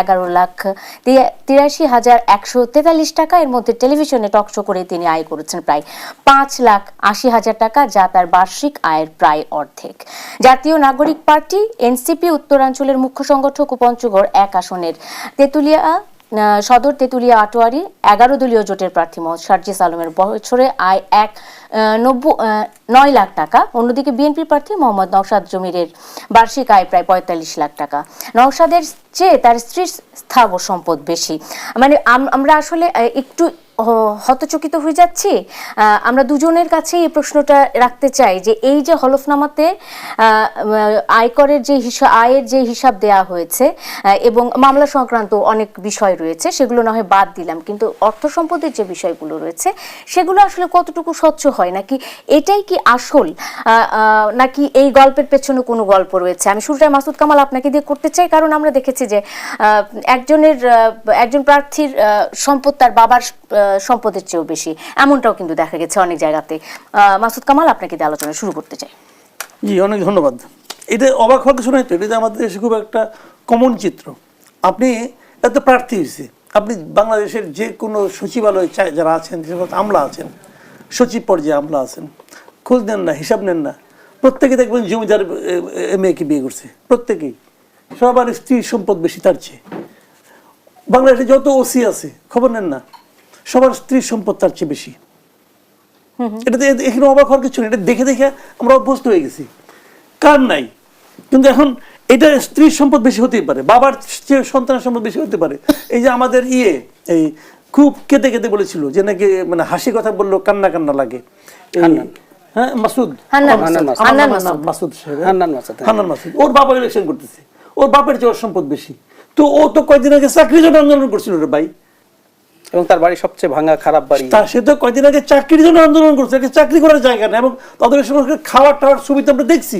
11,83,143 টাকা। এর মধ্যে টেলিভিশনে টক শো করে তিনি আয় করেছেন প্রায় 5,80,000 টাকা, যা তার বার্ষিক আয়ের প্রায় অর্ধেক। জাতীয় নাগরিক পার্টি এনসিপি উত্তরাঞ্চলের মুখ্য সংগঠক ও পঞ্চগড় 1 আসনের সদর তেতুলিয়া আটোয়ারি 11 দলীয় জোটের প্রার্থী মোহাম্মদ সার্জিস আলমের বছরে আয় 9 লাখ টাকা। অন্যদিকে বিএনপি প্রার্থী মোহাম্মদ নওশাদ জমিরের বার্ষিক আয় প্রায় 45 লাখ টাকা। নওশাদের চেয়ে তার স্ত্রীর স্থাবর সম্পদ বেশি। মানে আমরা আসলে একটু হতচকিত হয়ে যাচ্ছি। আমরা দুজনের কাছে এই প্রশ্নটা রাখতে চাই যে এই যে হলফনামাতে আয়করের যে আয়ের যে হিসাব দেয়া হয়েছে এবং মামলা সংক্রান্ত অনেক বিষয় রয়েছে, সেগুলো না হয় বাদ দিলাম, কিন্তু অর্থ সম্পদের যে বিষয়গুলো রয়েছে সেগুলো আসলে কতটুকু স্বচ্ছ হয়, নাকি এটাই কি আসল, নাকি এই গল্পের পেছনে কোনো গল্প রয়েছে? আমি শুরুটায় মাসুদ কামাল আপনাকে দিয়ে করতে চাই, কারণ আমরা দেখেছি যে একজন প্রার্থীর সম্পদ তার বাবার সম্পদের চেয়েও বেশি, এমনটাও কিন্তু দেখা গেছে অনেক জায়গাতে। মাসুদ কামাল, আপনাকে দিয়ে আলোচনা শুরু করতে চাই। জি, অনেক ধন্যবাদ। এটা অবাক হওয়ার কিছু নয় তো, এটা আমাদের দেশে খুব একটা কমন চিত্র। আপনি এত প্রার্থী হয়েছে, আপনি বাংলাদেশের যে কোনো সচিবালয় যারা আছেন, যে আমলা আছেন, সচিব পর্যায়ে আমলা আছেন, খোঁজ নেন না, হিসাব নেন না, প্রত্যেকে দেখবেন জমিদার মেয়েকে বিয়ে করছে, প্রত্যেকেই। সবার স্ত্রীর সম্পদ বেশি তার চেয়ে। বাংলাদেশে যত ওসি আছে খবর নেন না, সবার স্ত্রীর সম্পদ তার চেয়ে বেশি। এটাতে এখানে অবাক হওয়ার কিছু নেই, এটা দেখে দেখে আমরা অভ্যস্ত হয়ে গেছি। কার নাই? কিন্তু এখন এটা স্ত্রীর সম্পদ বেশি হতেই পারে, বাবার চেয়ে সন্তানের সম্পদ বেশি হতে পারে। এই যে আমাদের এই খুব কেঁদে কেঁদে বলেছিল যে নাকি মানে হাসি কথা বললো কান্না কান্না লাগে, হ্যাঁ মাসুদ, হান্নান মাসুদ, ওর বাবা ইলেকশন করতেছে, ওর বাপের চেয়ে ওর সম্পদ বেশি। তো ও তো কয়েকদিন আগে চাকরির জন্য আন্দোলন করছিল রে ভাই, এবং তার বাড়ি সবচেয়ে ভাঙা খারাপ বাড়ি। সে তো কয়েকদিন আগে চাকরির জন্য আন্দোলন করছে, চাকরি করার জায়গা না। এবং তাদের সঙ্গে খাওয়ার টাওয়ার ছবি তো আমরা দেখছি,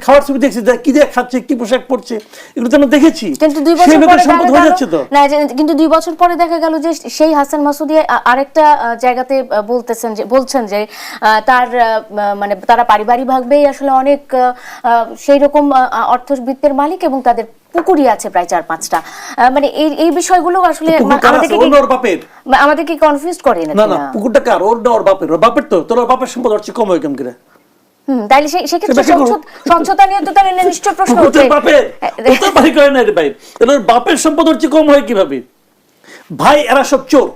খাওয়ার ছবি দেখছি, কি দিয়ে খাচ্ছে, কি পোশাক পড়ছে, এগুলো তো আমরা দেখেছি। কিন্তু 2 বছর পরে দেখা গেল যে সেই হাসান মাসুদি আরেকটা জায়গাতে বলছেন যে তার মানে তারা পারিবারিকভাবেই আসলে অনেক সেই রকম অর্থবিত্তের মালিক এবং তাদের পুকুরই আছে প্রায় 4-5টা। মানে এই বিষয়গুলো আসলে আমাদেরকে কনফিউজ করে না। না, পুকুরটা কার? ওর না ওর বাপের? ওর বাপের তো, তোর বাপের সম্পদ হচ্ছে কম হয় কেমন করে? তাইলে সেক্ষেত্রে স্বচ্ছতা নিয়ে তো তাহলে নিশ্চয় প্রশ্ন উঠে। বাপের সম্পদ হচ্ছে কম হয় কিভাবে ভাই? এরা সব চোর,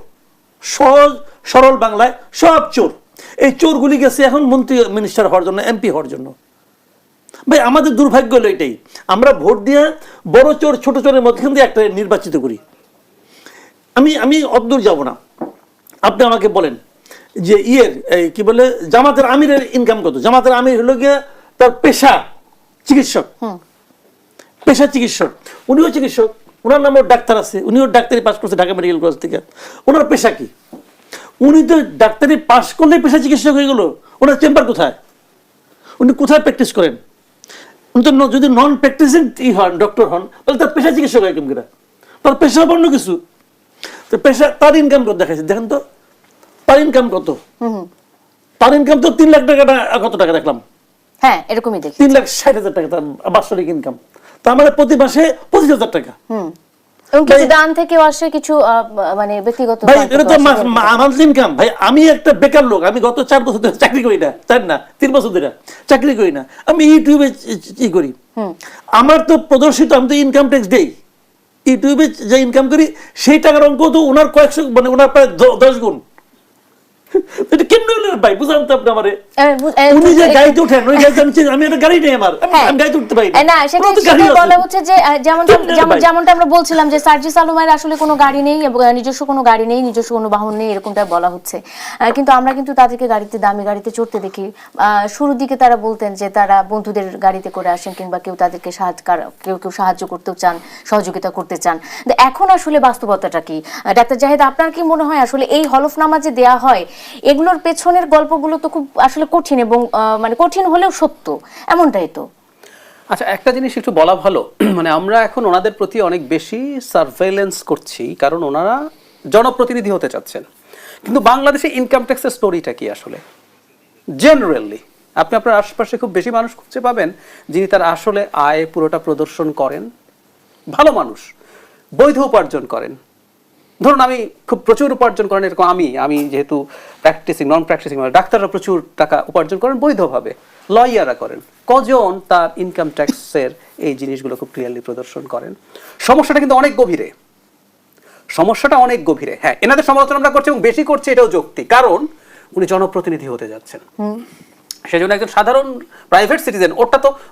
সহজ সরল বাংলায় সব চোর। এই চোরগুলি গেছে এখন মন্ত্রী মিনিস্টার হওয়ার জন্য, এমপি হওয়ার জন্য। ভাই আমাদের দুর্ভাগ্য হলো এটাই, আমরা ভোট দিয়ে বড় চোর ছোট চোরের মধ্যখান দিয়ে একটা নির্বাচিত করি। আমি অদ্দূর যাব না, আপনি আমাকে বলেন যে কি বলে জামাতের আমিরের ইনকাম কত? জামাতের আমির হলো গিয়ে তার পেশা চিকিৎসক, পেশা চিকিৎসক, উনিও চিকিৎসক, ওনার নামে ডাক্তার আছে, উনিও ডাক্তারি পাস করছে ঢাকা মেডিকেল কলেজ থেকে। ওনার পেশা কি? উনি তো ডাক্তারি পাস করলে পেশা চিকিৎসক হয়ে গেল। ওনার চেম্বার কোথায়? উনি কোথায় প্র্যাকটিস করেন? উনি তো যদি নন প্র্যাকটিসিং হন, ডক্টর হন, তাহলে তার পেশা চিকিৎসক হয় কেমন? তার পেশা অন্য কিছু। তো পেশা, তার ইনকাম কত দেখাচ্ছে দেখেন তো, তার ইনকাম কত? তার ইনকাম তো 3 লাখ টাকা, কত টাকা দেখলাম? হ্যাঁ, এরকমই দেখি 3,60,000 টাকা তার বাৎসরিক ইনকাম। তার মানে প্রতি মাসে 25,000 টাকা। এবং কিছু দান থেকেও আসে, কিছু মানে ব্যক্তিগত। ভাই এটা তো মান্থলি ইনকাম। ভাই আমি একটা বেকার লোক, আমি গত 4 বছর ধরে চাকরি করি না, 3 বছর ধরে চাকরি করি না, আমি ইউটিউবে কি করি, আমার তো প্রদর্শিত, আমি তো ইনকাম ট্যাক্স দেই। ইউটিউবে যে ইনকাম করি সেই টাকার অঙ্ক তো ওনার কয়েকশো, মানে ওনার প্রায় 10 গুণ। এটা কেমনে হলো ভাই? বুঝলাম তো আপনি আমারে, উনি যে গাড়িতে ওঠেন, ওই গাড়িতে আমি একটা গাড়ি নেই, আমার আমি গাড়িতে উঠতে পারি না। সেটা বলা হচ্ছে যে যেমনটা আমরা বলছিলাম যে সার্জিস আলমের আসলে কোনো গাড়ি নেই, নিজস্ব কোনো গাড়ি নেই, নিজস্ব কোনো বাহন নেই, এরকমটা বলা হচ্ছে। কিন্তু আমরা কিন্তু তাদেরকে গাড়িতে, দামি গাড়িতে চড়তে দেখি। শুরুর দিকে তারা বলতেন যে তারা বন্ধুদের গাড়িতে করে আসেন, কিংবা কেউ তাদেরকে কেউ সাহায্য করতেও চান, সহযোগিতা করতে চান। এখন আসলে বাস্তবতাটা কি? ডাক্তার জাহিদ, আপনার কি মনে হয় আসলে এই হলফনামা যে দেয়া হয়, এগুলোর পেছনের গল্পগুলো তো খুব আসলে কঠিন, এবং মানে কঠিন হলেও সত্য, এমনটাই তো? আচ্ছা, একটা জিনিস একটু বলা ভালো, মানে আমরা এখন ওনাদের প্রতি অনেক বেশি সার্ভেইলেন্স করছি, কারণ ওনারা জনপ্রতিনিধি হতে চাচ্ছেন। কিন্তু বাংলাদেশে ইনকাম ট্যাক্সের স্টোরিটা কি আসলে? জেনারেলি আপনি আপনার আশপাশে খুব বেশি মানুষ খুঁজে পাবেন যিনি তার আসলে আয় পুরোটা প্রদর্শন করেন, ভালো মানুষ বৈধ উপার্জন করেন, ধরুন আমি খুব প্রচুর উপার্জন করেন এরকম, আমি যেহেতু নন প্র্যাকটিসিং ডাক্তাররা প্রচুর টাকা উপার্জন করেন বৈধভাবে, লয়াররা করেন, কজন তার ইনকাম ট্যাক্সের এই জিনিসগুলো খুব ক্লিয়ারলি প্রদর্শন করেন? সমস্যাটা কিন্তু অনেক গভীরে, হ্যাঁ এনাদের সমালোচনা আমরা করছি এবং বেশি করছি, এটাও যৌক্তিক, কারণ উনি জনপ্রতিনিধি হতে যাচ্ছেন। সেজন্য একজন সাধারণ প্রাইভেট সিটিজেন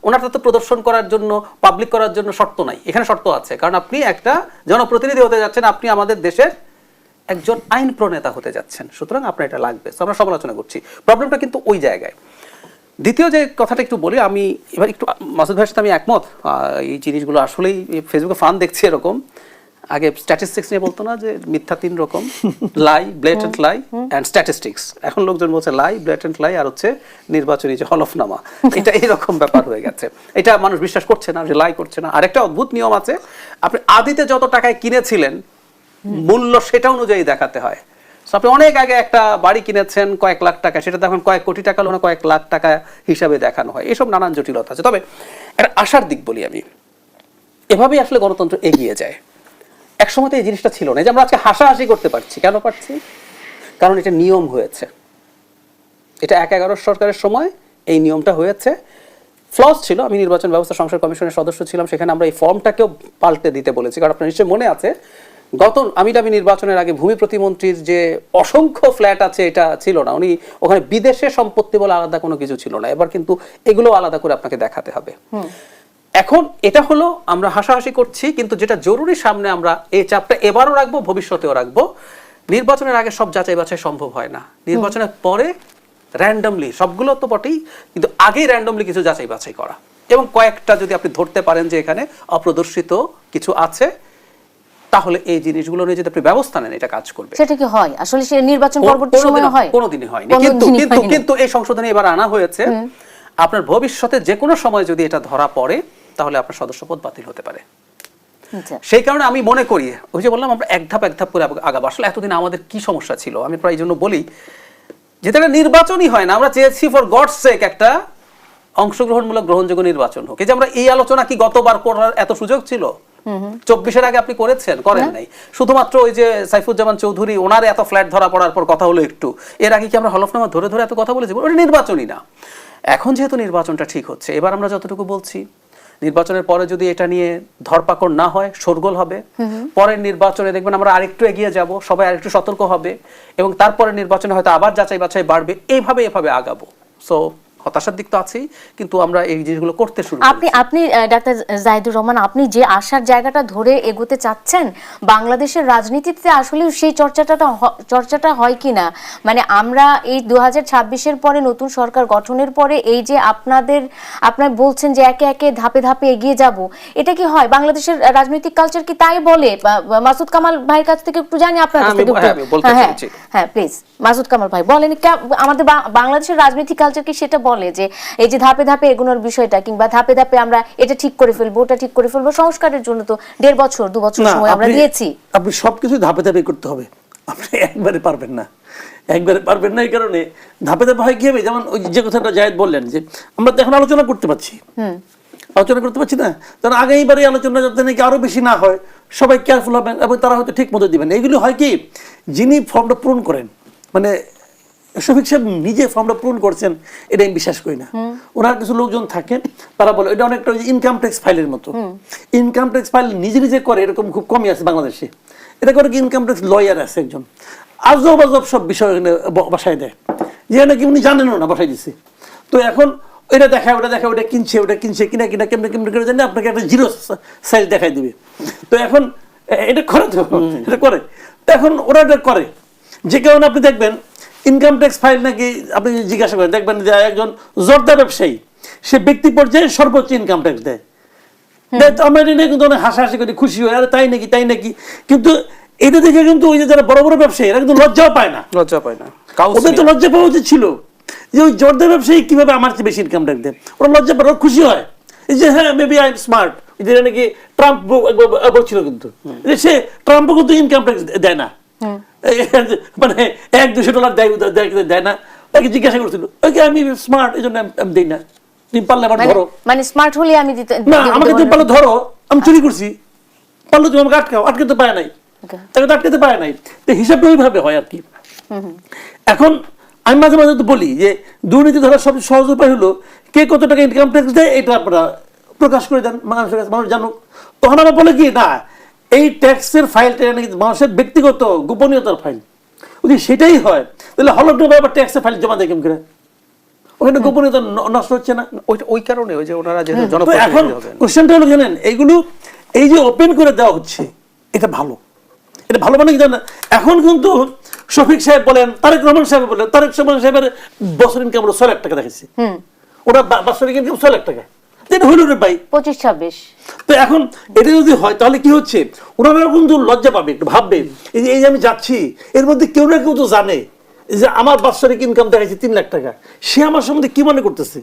ওনারটা তো প্রদর্শন করার জন্য, পাবলিক করার জন্য শর্ত নাই, এখানে শর্ত আছে, কারণ আপনি একটা জনপ্রতিনিধি হতে যাচ্ছেন, আপনি আমাদের দেশের একজন আইন প্রণেতা হতে যাচ্ছেন, সুতরাং আপনার এটা লাগবে। আমরা সমালোচনা করছি, প্রবলেমটা কিন্তু ওই জায়গায়। দ্বিতীয় যে কথাটা একটু বলি, আমি এবার একটু মাসুদ ভাইয়ের সাথে আমি একমত, এই জিনিসগুলো আসলেই ফেসবুকে ফান দেখছি এরকম। আগে স্ট্যাটিস্টিক্স নিয়ে বলতো না যে মিথ্যা 3 রকম, লাই, ব্লেটেন্ট লাই অ্যান্ড স্ট্যাটিস্টিক্স, এখন লোকজন বলছে লাই, ব্লেটেন্ট লাই আর হচ্ছে নির্বাচনী যে হলফনামা, এটা এইরকম ব্যাপার হয়ে গেছে। এটা মানুষ বিশ্বাস করছে না, যে লাই করছে না। আরেকটা অদ্ভুত নিয়ম আছে, আপনি আদিতে যত টাকায় কিনেছিলেন মূল্য সেটা অনুযায়ী দেখাতে হয়। আপনি অনেক আগে একটা বাড়ি কিনেছেন কয়েক লাখ টাকা, সেটা এখন কয়েক কোটি টাকা হলো না, কয়েক লাখ টাকা হিসাবে দেখানো হয়। এসব নানান জটিলতা আছে। তবে একটা আশার দিক বলি আমি, এভাবেই আসলে গণতন্ত্র এগিয়ে যায়। একসময় তো এই জিনিসটা ছিল না, যে আমরা আজকে হাসাহাসি করতে পারছি। কেন পারছি? কারণ এটা নিয়ম হয়েছে। এটা 11 সরকারের সময় এই নিয়মটা হয়েছে। ফ্লস ছিল। আমি নির্বাচন ব্যবস্থা সংসদ কমিশনের সদস্য ছিলাম, সেখানে আমরা এই ফর্মটাকেও পাল্টে দিতে বলেছি। কারণ আপনার নিশ্চয়ই মনে আছে, আমি নির্বাচনের আগে ভূমি প্রতিমন্ত্রীর যে অসংখ্য ফ্ল্যাট আছে এটা ছিল না, উনি ওখানে বিদেশে সম্পত্তি বলে আলাদা কোনো কিছু ছিল না। এবার কিন্তু এগুলো আলাদা করে আপনাকে দেখাতে হবে। এখন এটা হলো আমরা হাসাহাসি করছি, কিন্তু যেটা জরুরি, সামনে আমরা এই চাপটা এবারও রাখবো, ভবিষ্যতেও রাখবো। নির্বাচনের আগে সব যাচাই বাছাই সম্ভব হয় না, নির্বাচনের পরে র্যান্ডমলি, সবগুলো তো বটেই, কিন্তু আগেই র্যান্ডমলি কিছু যাচাই বাছাই করা, এবং কয়েকটা যদি আপনি ধরতে পারেন যে এখানে অপ্রদর্শিত কিছু আছে, তাহলে এই জিনিসগুলো নিয়ে যদি আপনি ব্যবস্থা নেন এটা কাজ করবে। সেটা কি হয় আসলে? সে নির্বাচন পরবর্তী সময়ে হয়? কোনোদিনই হয়নি, কিন্তু এই সংশোধনী এবার আনা হয়েছে। আপনার ভবিষ্যতে যে কোনো সময় যদি এটা ধরা পড়ে, তাহলে আপনার সদস্যপদ বাতিল হতে পারে। সেই কারণে আমি মনে করি, ওই যে বললাম, আমরা এক ধাপ করে আগাবো। আসলে এতদিন আমাদের কি সমস্যা ছিল, আমি প্রায় এই জন্য বলি, যেটা নির্বাচনই হয় না, আমরা চেয়েছি ফর গডস সেক একটা অংশগ্রহণমূলক গ্রহণযোগ্য নির্বাচন হোক। এই যে আমরা এই আলোচনা কি গতবার করার এত সুযোগ ছিল? 24-এর আগে আপনি করেন নাই। শুধুমাত্র ওই যে সাইফুজ্জামান চৌধুরী, ওনার এত ফ্ল্যাট ধরা পড়ার পর কথা হলো একটু, এর আগে কি আমরা হলফনামা ধরে এত কথা বলেছি? ওটা নির্বাচনই না। এখন যেহেতু নির্বাচনটা ঠিক হচ্ছে, এবার আমরা যতটুকু বলছি, নির্বাচনের পরে যদি এটা নিয়ে ধরপাকড় না হয়, শোরগোল হবে। পরের নির্বাচনে দেখবেন আমরা আরেকটু এগিয়ে যাব, সবাই আরেকটু সতর্ক হবে, এবং তারপরে নির্বাচনে হয়তো আবার যাচাই বাছাই বাড়বে। এইভাবে আগাবো। সো হতাশার দিক তো আছেই, কিন্তু আমরা এই জিনিসগুলো করতে শুরু করেছি। আপনি ডাক্তার জাহিদুর রহমান, আপনি যে আশার জায়গাটা ধরে এগোতে চাচ্ছেন, বাংলাদেশের রাজনীতিতে আসলে সেই চর্চাটা হয় কিনা? মানে আমরা এই 2026-এর পরে, নতুন সরকার গঠনের পরে, এই যে আপনার বলছেন যে একে একে ধাপে ধাপে এগিয়ে যাব, এটা কি হয়? বাংলাদেশের রাজনৈতিক কালচার কি তাই বলে? মাসুদ কামাল ভাইয়ের কাছ থেকে একটু জানি, আপনার কাছ থেকে হ্যাঁ প্লিজ মাসুদ কামাল ভাই বলেন, আমাদের বাংলাদেশের রাজনৈতিক কালচার কি সেটা বলে যে এই যে ধাপে ধাপে এগোনোর বিষয়টা, কিংবা ধাপে ধাপে আমরা এটা ঠিক করে ফেলবো, ওটা ঠিক করে ফেলবো? সংস্কারের জন্য তো 1.5 বছর 2 বছর সময় আমরা দিয়েছি। আপনি সবকিছু ধাপে ধাপে করতে হবে, আপনি একবারে পারবেন না। এই কারণে ধাপে ধাপে হয় কি হবে, যেমন ওই যে কথাটা জায়েদ বললেন, যে আমরা তো এখন আলোচনা করতে পারছি না, কারণ আগেইবারে আলোচনা যাতে নাকি আরো বেশি না হয়, সবাই কেয়ারফুল হবেন এবং তারা হয়তো ঠিক মতো দিবেন। এগুলো হয় কি, যিনি ফর্মটা পূরণ করেন, মানে শফিক সাহেব নিজে ফর্মটা পূরণ করছেন, এটা আমি বিশ্বাস করি না। ওনার কিছু লোকজন থাকেন, তারা বলে এটা অনেকটা ইনকাম ট্যাক্স ফাইলের মতো। ইনকাম ট্যাক্স ফাইল নিজে করে এরকম খুব কমই আছে বাংলাদেশে। এটা করে কি, ইনকাম ট্যাক্স লয়ার আছে একজন, আজব সব বিষয় বসায় দেয়, যে নাকি উনি জানেনও না, বসাই দিচ্ছে। তো এখন এটা দেখায়, ওটা কিনছে, কিনা কেমনে করে জানি আপনাকে একটা জিরো সাইজ দেখাই দিবে। তো এখন এটা করে, তো এখন ওরা এটা করে, যে কারণে আপনি দেখবেন ইনকাম ট্যাক্স ফাইল নাকি আপনি জিজ্ঞাসা করেন, দেখবেন যে একজন জর্দা ব্যবসায়ী, সে ব্যক্তি পর্যায়ে সর্বোচ্চ ইনকাম ট্যাক্স দেয়। আমরা এটা নিয়ে কিন্তু অনেক হাসাহাসি করি, খুশি হয়, আরে তাই নাকি, কিন্তু এটা দেখে কিন্তু ওই যে যারা বড় বড় ব্যবসায়ী, এরা কিন্তু লজ্জাও পায় না। ওদের তো লজ্জা পাওয়া উচিত ছিল, যে ওই জর্দা ব্যবসায়ী কিভাবে আমার চেয়ে বেশি ইনকাম ট্যাক্স দেয়। ওরা লজ্জা পায়, ওরা খুশি হয়, যে হ্যাঁ মেবি আই এম স্মার্ট। যেটা নাকি ট্রাম্প বলছিল, কিন্তু সে ট্রাম্পও কিন্তু ইনকাম ট্যাক্স দেয় না, মানে $100-200 দেয় না। তাকে জিজ্ঞাসা করছিল, ওকে আমি স্মার্ট, এই জন্য আমি দিই না, তুমি পারলে আমার ধরো, মানে স্মার্ট হলে আমি দিতে না, আমাকে তুমি পারলে ধরো, আমি চুরি করছি, পারলে তুমি আমাকে আটকাও, আটকাতে পারে নাই, Okay. তাকে তো আটকাতে পারে নাই। তো হিসাবটা ওইভাবে হয় আর কি। এখন আমি মাঝে মাঝে তো বলি যে দুর্নীতি ধরার সবচেয়ে সহজ উপায় হলো কে কত টাকা ইনকাম ট্যাক্স দেয় এটা আপনারা প্রকাশ করে দেন, মানুষের কাছে, মানুষ জানুক। তখন আবার বলে কি না এই ট্যাক্সের ফাইলটা নাকি মানুষের ব্যক্তিগত গোপনীয়তার ফাইল। যদি সেটাই হয় তাহলে হলফনামা আবার ট্যাক্সের ফাইল জমা দেয় কেমন করে? ওখানে গোপনীয়তা নষ্ট হচ্ছে না? ওই কারণে ওই যে ওনারা যেহেতু তো এখন জনপ্রতিনিধি হবেন, কোশ্চেনটা হলো জানেন এইগুলো এই যে ওপেন করে দেওয়া হচ্ছে এটা ভালো। এটা ভালো মানে কি জানেন, এখন কিন্তু শফিক সাহেব বলেন, তারেক রহমান সাহেব বলেন, তারেক রহমান সাহেবের বছর ইনকাম হলো 6 লাখ টাকা দেখেছি, ওরা বাৎসরিক ইনকাম 6 লাখ টাকা, যেটা হইল রে ভাই 25-26। তো এখন এটা যদি হয় তাহলে কি হচ্ছে, ওনারা কিন্তু লজ্জা পাবে, একটু ভাববে এই যে আমি যাচ্ছি এর মধ্যে কেউ না কেউ তো জানে যে আমার বাৎসরিক ইনকাম দেখাচ্ছে 3 লাখ টাকা, সে আমার সম্বন্ধে কি মনে করতেছে।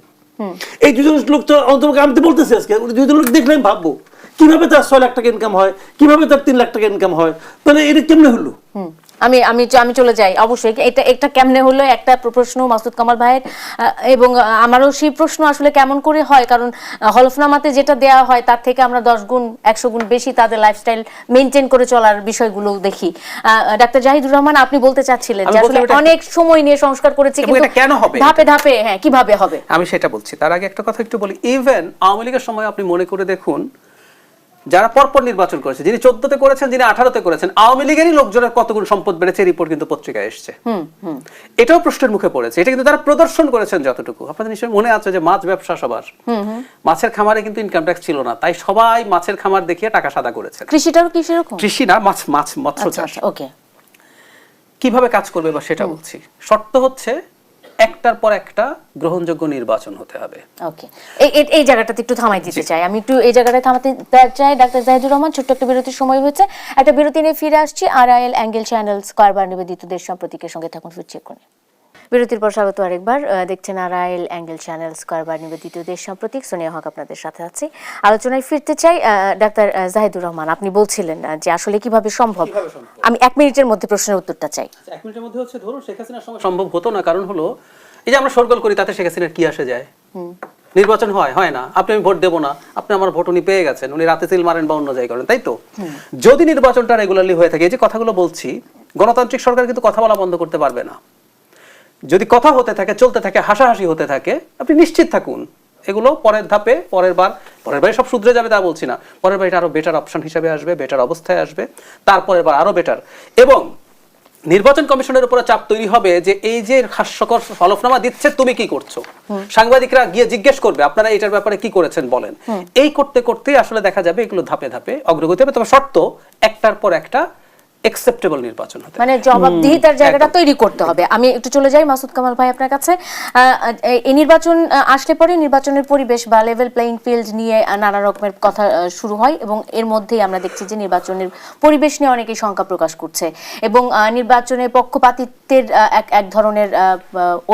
এই দুজন লোক তো অন্তত আমি তো বলতেছি আজকে দুজন লোক দেখলে আমি ভাববো কিভাবে তার 6 লাখ টাকা ইনকাম হয়, কিভাবে তার 3 লাখ টাকা ইনকাম হয়, তাহলে এটা কেমনে হলো? আমি আমি আমি চলে যাই অবশ্যই, এটা কেমনে হলো একটা প্রশ্ন মাসুদ কামাল ভাইয়ের, এবং আমারও সেই প্রশ্ন আসলে কেমন করে হয়, কারণ হলফনামাতে যেটা দেয়া হয় তার থেকে আমরা 10 গুণ 100 গুণ বেশি তাদের লাইফস্টাইল মেনটেন করে চলার বিষয়গুলো দেখি। ডাক্তার জাহিদুর রহমান, আপনি বলতে চাচ্ছিলেন যে আসলে অনেক সময় নিয়ে সংস্কার করেছে, কিন্তু এটা কেন হবে, ধাপে ধাপে, হ্যাঁ কিভাবে হবে আমি সেটা বলছি। তার আগে একটা কথা একটু বলি, ইভেন আওয়ামী লীগের সময় আপনি মনে করে দেখুন যারা পরপর নির্বাচন করেছে, যিনি 14তে করেছেন, যিনি 18তে করেছেন, আওয়ামী লীগেরই লোকজনের কতগুলো সম্পদ বেড়েছে রিপোর্ট কিন্তু পত্রিকায় এসেছে। এটাও প্রশ্নের মুখে পড়েছে। এটা কিন্তু তারা প্রদর্শন করেছেন যতটুকু। আপনাদের নিশ্চয়ই মনে আছে যে মাছ ব্যবসা সবার, মাছের খামারে কিন্তু ইনকাম ট্যাক্স ছিল না, তাই সবাই মাছের খামার দেখিয়ে টাকা সাদা করেছে। কৃষিটাও কি সেরকম? কৃষি না, মৎস্য চাষ। ওকে, কিভাবে কাজ করবে বা সেটা বলছি। শর্ত হচ্ছে একটার পর একটা গ্রহণযোগ্য নির্বাচন হতে হবে। ওকে, এই জায়গাটাতে একটু থামাই দিতে চাই, আমি একটু এই জায়গাটা থামাতে চাই। ডাক্তার জাহিদুর রহমান, ছোট্ট একটা বিরতির সময় হয়েছে, একটা বিরতি নিয়ে ফিরে আসছি। RIL অ্যাঙ্গেল চ্যানেল স্কয়ারবার নিবেদিত দেশ সম্প্রতিকের সঙ্গে থাকুন, ফিরছি এক্ষুনি। বিরতির পর স্বাগত আরেকবার। দেখছেন RIL অ্যাঙ্গেল চ্যানেল স্কয়ারবার নিবেদিত দেশ সম্প্রতিক, সোনিয়া হক আপনাদের সাথে আছি। আলোচনায় ফিরতে চাই। ডাক্তার জাহিদুর রহমান, আপনি বলছিলেন যে আসলে কিভাবে সম্ভব, আমি 1 মিনিটের মধ্যে প্রশ্নের উত্তরটা চাই। 1 মিনিটের মধ্যে হচ্ছে, ধরুন শেখ হাসিনার সময় সম্ভব হতো না, কারণ হলো এই যে আমরা সরগোল করি তাতে শেখ হাসিনার কি আসে যায়? নির্বাচন হয় না, আপনি আমি ভোট দেবো না, আপনি আমার ভোট উনি পেয়ে গেছেন, উনি রাতে সিল মারেন বা অন্য জায়গায় করেন, তাই তো? যদি নির্বাচনটা রেগুলারলি হয়ে থাকে, এই যে কথাগুলো বলছি, গণতান্ত্রিক সরকার কিন্তু কথা বলা বন্ধ করতে পারবে না। যদি কথা হতে থাকে, চলতে থাকে, হাসাহাসি হতে থাকে, আপনি নিশ্চিত থাকুন এগুলো পরের ধাপে, পরের বার সব শুধরে যাবে তা বলছি না, পরের বার এটা আরো বেটার অপশন হিসেবে আসবে, বেটার অবস্থায় আসবে, তারপরের বার আরো বেটার। এবং নির্বাচন কমিশনের উপরে চাপ তৈরি হবে যে এই যে হাস্যকর হলফনামা দিচ্ছে, তুমি কি করছো? সাংবাদিকরা গিয়ে জিজ্ঞেস করবে আপনারা এটার ব্যাপারে কি করেছেন বলেন। এই করতে করতে আসলে দেখা যাবে এগুলো ধাপে ধাপে অগ্রগতি হবে, তবে শর্ত একটার পর একটা অ্যাকসেপ্টেবল নির্বাচন হতে, মানে জবাবদিহিতার জায়গাটা তৈরি করতে হবে। আমি একটু চলে যাই মাসুদ কামাল ভাই আপনার কাছে। এই নির্বাচন আসলে পরে নির্বাচনের পরিবেশ বা লেভেল প্লেইং ফিল্ড নিয়ে নানা রকমের কথা শুরু হয়, এবং এর মধ্যেই আমরা দেখছি যে নির্বাচনের পরিবেশ নিয়ে অনেকেই শঙ্কা প্রকাশ করছে, এবং নির্বাচনের পক্ষপাতিত্বের এক ধরনের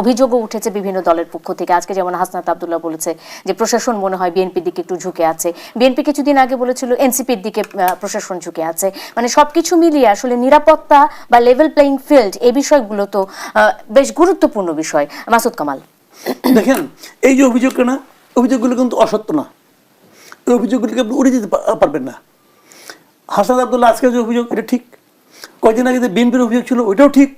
অভিযোগও উঠেছে বিভিন্ন দলের পক্ষ থেকে। আজকে যেমন হাসনাত আব্দুল্লাহ বলেছে যে প্রশাসন মনে হয় বিএনপির দিকে একটু ঝুঁকে আছে, বিএনপি কিছুদিন আগে বলেছিল এনসিপির দিকে প্রশাসন ঝুঁকে আছে। মানে সবকিছু মিলিয়ে আসলে নিরাপত্তা বা লেভেল প্লেইং ফিল্ড, এই বিষয়গুলো তো বেশ গুরুত্বপূর্ণ বিষয়। মাসুদ কামাল, দেখেন এই যে অভিযোগটা না, অভিযোগগুলো কিন্তু অসত্য না, এই অভিযোগগুলিকে আপনি উড়িয়ে দিতে পারবেন না। হাসান আব্দুল্লাহ আজকে যে অভিযোগ এটা ঠিক, কয়েকদিন আগে যে বিএনপির অভিযোগ ছিল ওইটাও ঠিক,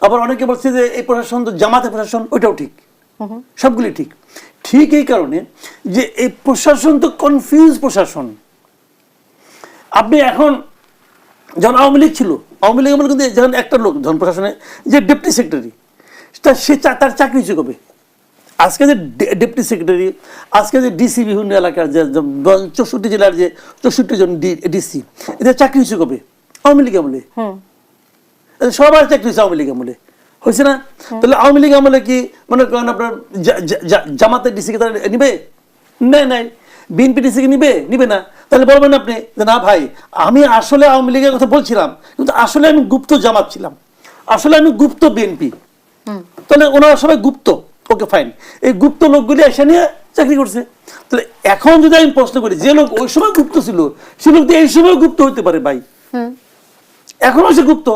আবার অনেকে বলছে যে এই প্রশাসন তো জামাতের প্রশাসন, ওইটাও ঠিক, সবগুলি ঠিক। ঠিক এই কারণে যে এই প্রশাসন তো কনফিউজ প্রশাসন। আপনি এখন যখন আওয়ামী লীগ ছিল, আওয়ামী লীগ কিন্তু যখন একটা লোক ধন প্রশাসনে যে ডেপুটি সেক্রেটারি, সে তার চাকরি হচ্ছে কবে? আজকে যে ডেপুটি সেক্রেটারি, আজকে যে ডিসি বিভিন্ন এলাকার যে 64 জেলার যে 64 জন ডিসি, এদের চাকরি হচ্ছে কবে? আওয়ামী লীগ আমলে। সবার চাকরি হচ্ছে আওয়ামী লীগ আমলে, হয়েছে না? তাহলে আওয়ামী লীগ আমলে কি মনে করেন আপনার জামাতের ডিসিকে তারা নিবে? নাই। বিএনপি ডিসিকে নিবে না। তাহলে বলবেন আপনি যে না ভাই, আমি আসলে আওয়ামী লীগের কথা বলছিলাম, কিন্তু আসলে আমি গুপ্ত জামাত ছিলাম, আসলে আমি গুপ্ত বিএনপি। তাহলে ওনারা সবাই গুপ্ত, ওকে ফাইন। এই গুপ্ত লোকগুলি এসে নিয়ে চাকরি করছে। তাহলে এখন যদি আমি প্রশ্ন করি, যে লোক ওই সময় গুপ্ত ছিল, সে লোক তো এই সময় গুপ্ত হইতে পারে ভাই, এখনো সে গুপ্ত।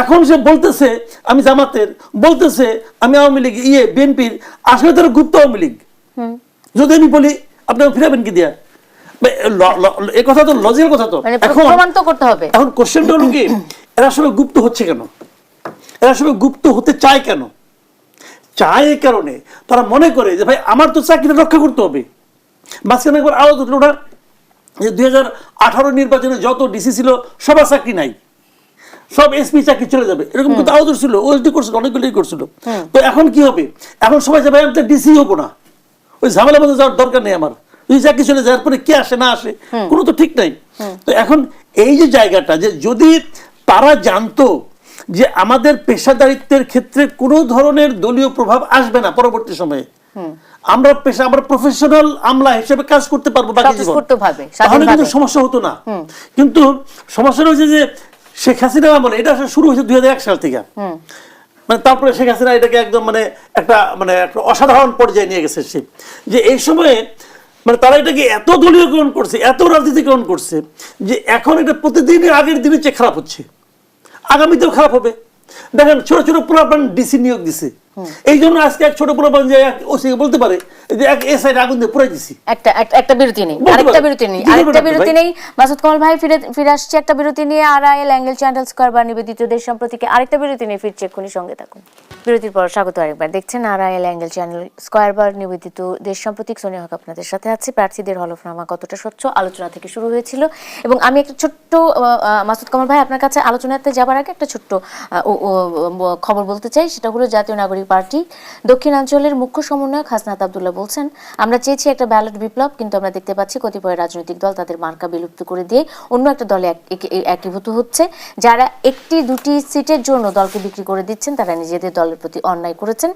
এখন সে বলতেছে আমি জামাতের, বলতেছে আমি আওয়ামী লীগ, বিএনপির, আসলে তারা গুপ্ত আওয়ামী লীগ। যদি আমি বলি আপনারা ফিরাবেন কি দিয়া? এই কথা তো লজিক্যাল কথা তো। মানে এখন প্রমাণ তো করতে হবে। এখন কোশ্চেনটা হলো কি, এরা সবাই গুপ্ত হচ্ছে কেন, এরা সবাই গুপ্ত হতে চায় কেন? চায় এই কারণে তারা মনে করে যে ভাই আমার তো চাকরিটা রক্ষা করতে হবে। মাঝখানে একবার আওয়াজ উঠলো না যে 2018 নির্বাচনে যত ডিসি ছিল সবার চাকরি নাই, সব এসপি চাকরি চলে যাবে, এরকম কিন্তু আওয়াজ উঠছিল, ওএসডি করছিল, অনেকগুলোই করছিল। তো এখন কি হবে, এখন সবাই যাবে আমি তো ডিসি হবো না, ওই ঝামেলার মধ্যে যাওয়ার দরকার নেই আমার, যদি চাকরি চলে যাওয়ার পরে কে আসে না আসে কোনো তো ঠিক নাই। তো এখন এই যে জায়গাটা, যে যদি তারা জানতো যে আমাদের পেশাদারিত্বের ক্ষেত্রে কোনো ধরনের দলীয় প্রভাব আসবে না পরবর্তী সময়ে, আমরা প্রফেশনাল আমলা হিসেবে কাজ করতে পারবো বাকি জীবন, স্বতঃস্ফূর্তভাবে, তাহলে কিন্তু স্বাধীনভাবে। সমস্যা হতো না। কিন্তু সমস্যা হয়েছে যে শেখ হাসিনা আমলে, এটা আসলে শুরু হয়েছে 2001 সাল থেকে, মানে তারপরে শেখ হাসিনা এটাকে একদম একটা অসাধারণ পর্যায়ে নিয়ে গেছে সে, যে এই সময়ে মানে তারা এটাকে এত দলীয়করণ করছে, এত রাজনীতিকরণ করছে, যে এখন এটা প্রতিদিনই আগের দিনের চেয়ে খারাপ হচ্ছে, আগামীতেও খারাপ হবে। দেখেন ছোট ছোট পোলাপান ডিসি নিয়োগ দিছে, এই জন্য আজকে এক ছোট পোলাপান যে ওসি বলতে পারে যে এক এসআই আগুন দিয়ে পুরাই দিছি। একটা বিরতি নেই, বলতে আরেকটা পারে। বিরতি নেই, কি করবে আরেকটা না বিরতি ভাই? নেই। মাসুদ কামাল ভাই ফিরে আসছে একটা বিরতি নিয়ে। আরআইএল অ্যাঙ্গেল চ্যানেল স্কয়ার বার নিবেদিত দেশ সম্প্রতিকে আরেকটা বিরতি নিয়ে ফিরছে, এক্ষুনি সঙ্গে থাকুন। বিরতির পর স্বাগত আরেকবার, দেখছেন আরআইএল অ্যাঙ্গেল চ্যানেল স্কয়ার বার নিবেদিত দেশ সম্প্রতিক। সোনিয়া হক আপনাদের সাথে আছে। প্রার্থীদের হলফনামা কতটা স্বচ্ছ আলোচনা থেকে শুরু হয়েছিল, এবং আমি একটা ছোট্ট মাসুদ কামাল ভাই আপনার কাছে আলোচনাতে যাবার আগে একটা ছোট্ট খবর বলতে চাই। সেটা হলো জাতীয় নাগরিক পার্টি দক্ষিণাঞ্চলের মুখ্য সমন্বয়ক হাসনাত আব্দুল্লাহ বলছেন, আমরা চেয়েছি একটা ব্যালট বিপ্লব, কিন্তু আমরা দেখতে পাচ্ছি কতিপয় রাজনৈতিক দল তাদের মার্কা বিলুপ্ত করে দিয়ে অন্য একটা দলে একীভূত হচ্ছে। যারা একটি দুটি সিটের জন্য দলকে বিক্রি করে দিচ্ছেন, তারা নিজেদের দলের প্রতি অন্যায় করেছেন।